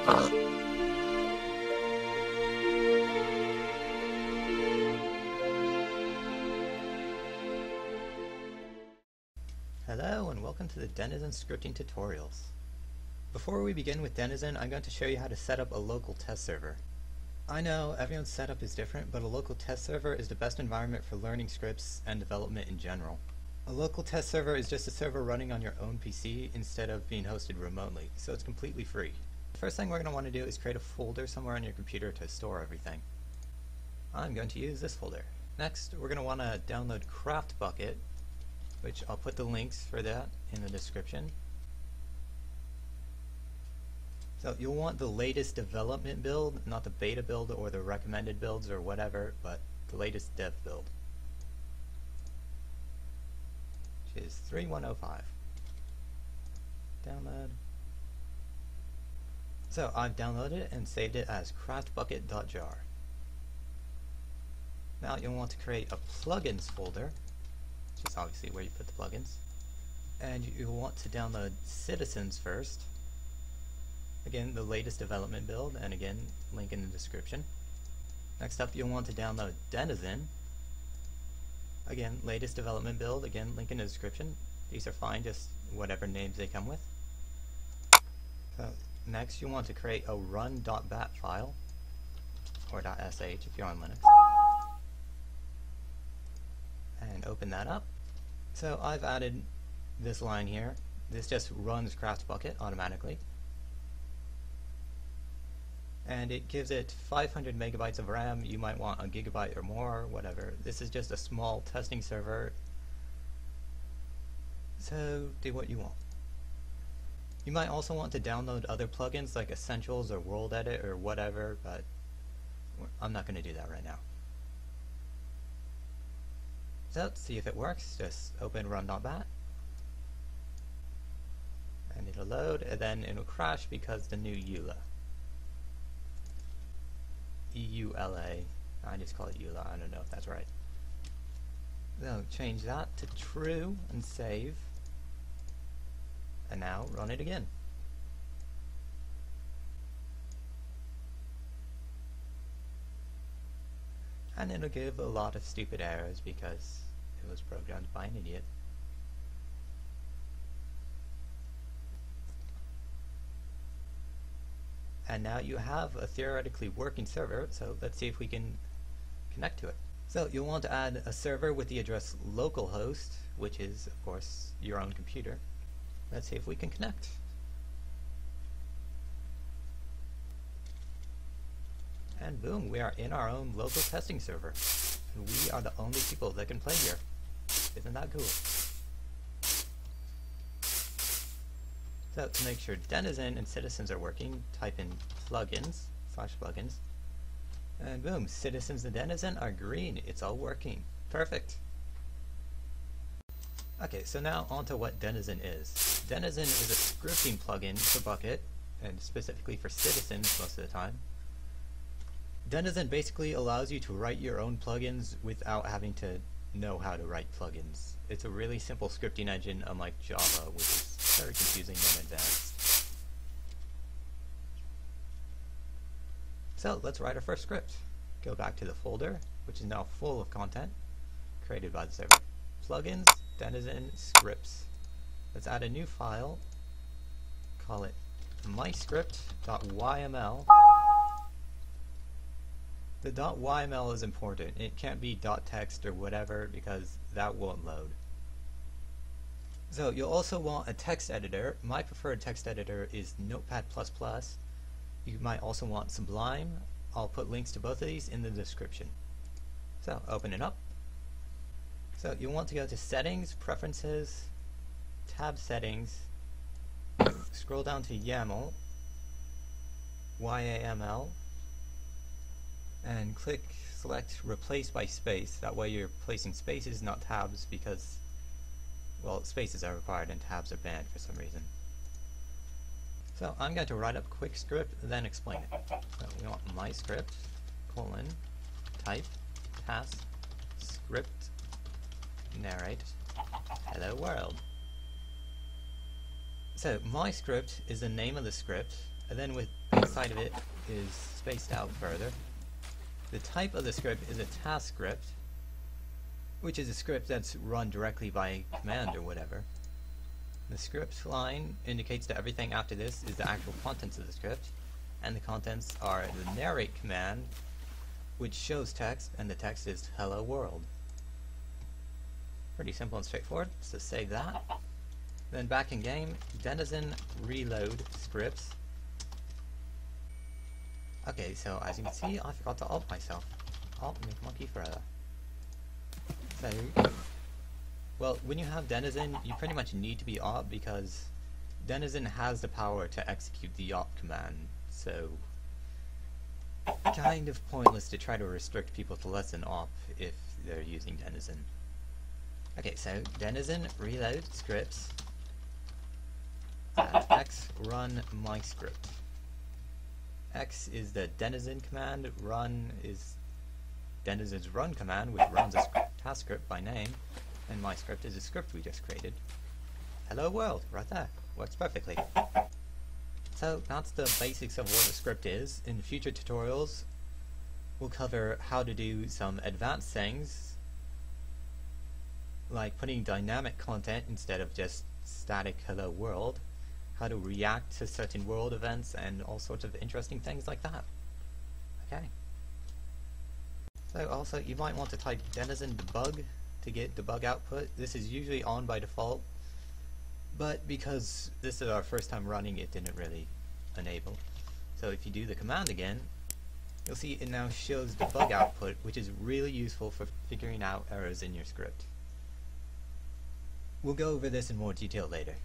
Hello and welcome to the Denizen scripting tutorials. Before we begin with Denizen, I'm going to show you how to set up a local test server. I know everyone's setup is different, but a local test server is the best environment for learning scripts and development in general. A local test server is just a server running on your own PC instead of being hosted remotely, so it's completely free. The first thing we're going to want to do is create a folder somewhere on your computer to store everything. I'm going to use this folder. Next, we're going to want to download CraftBukkit, which I'll put the links for that in the description. So you'll want the latest development build, not the beta build or the recommended builds or whatever, but the latest dev build, which is 3105. Download. So I've downloaded it and saved it as craftbukkit.jar. Now you'll want to create a plugins folder, which is obviously where you put the plugins. And you'll want to download Citizens first. Again, the latest development build, and again, link in the description. Next up, you'll want to download Denizen. Again, latest development build, again, link in the description. These are fine, just whatever names they come with. So, next, you'll want to create a run.bat file, or .sh if you're on Linux. And open that up. So I've added this line here. This just runs CraftBukkit automatically. And it gives it 500 megabytes of RAM. You might want a gigabyte or more, whatever. This is just a small testing server. So do what you want. You might also want to download other plugins like Essentials or World Edit or whatever, but I'm not going to do that right now. So to see if it works, just open run.bat. And it'll load, and then it'll crash because the new EULA. EULA. I just call it EULA, I don't know if that's right. So change that to true and save. And now run it again. And it'll give a lot of stupid errors because it was programmed by an idiot. And now you have a theoretically working server, so let's see if we can connect to it. So you'll want to add a server with the address localhost, which is, of course, your own computer. Let's see if we can connect. And boom, we are in our own local testing server. And we are the only people that can play here. Isn't that cool? So to make sure Denizen and Citizens are working, type in plugins/plugins. And boom, Citizens and Denizen are green. It's all working. Perfect. Okay, so now on to what Denizen is. Denizen is a scripting plugin for Bukkit, and specifically for Citizens most of the time. Denizen basically allows you to write your own plugins without having to know how to write plugins. It's a really simple scripting engine, unlike Java, which is very confusing and advanced. So let's write our first script. Go back to the folder, which is now full of content created by the server. Plugins, Denizen, scripts. Let's add a new file. Call it myscript.yml. The .yml is important. It can't be .text or whatever because that won't load. So you'll also want a text editor. My preferred text editor is Notepad++. You might also want Sublime. I'll put links to both of these in the description. So open it up. So you'll want to go to Settings, Preferences, Tab Settings, scroll down to YAML, YAML, and select Replace by Space. That way you're placing spaces, not tabs, because, well, spaces are required and tabs are banned for some reason. So I'm going to write up a quick script and then explain it. So we want my script, type, task, script, narrate, hello world. So my script is the name of the script, and then inside side of it is spaced out further. The type of the script is a task script, which is a script that's run directly by command or whatever. The script line indicates that everything after this is the actual contents of the script, and the contents are the narrate command, which shows text, and the text is hello world. Pretty simple and straightforward, so save that. Then back in game, Denizen reload scripts. Okay, so as you can see, I forgot to alt myself. Alt, make monkey forever. So, well, when you have Denizen, you pretty much need to be alt because Denizen has the power to execute the alt command, so kind of pointless to try to restrict people to less than op if they're using Denizen. Okay, so Denizen reload scripts x run my script. X is the Denizen command, run is Denizen's run command, which runs a task script by name, and my script is a script we just created. Hello world, right there, works perfectly. So that's the basics of what a script is. In future tutorials, we'll cover how to do some advanced things, like putting dynamic content instead of just static hello world, how to react to certain world events, and all sorts of interesting things like that. Okay. So also, you might want to type Denizen debug to get debug output. This is usually on by default, but because this is our first time running, it didn't really enable. So if you do the command again, you'll see it now shows debug output, which is really useful for figuring out errors in your script. We'll go over this in more detail later.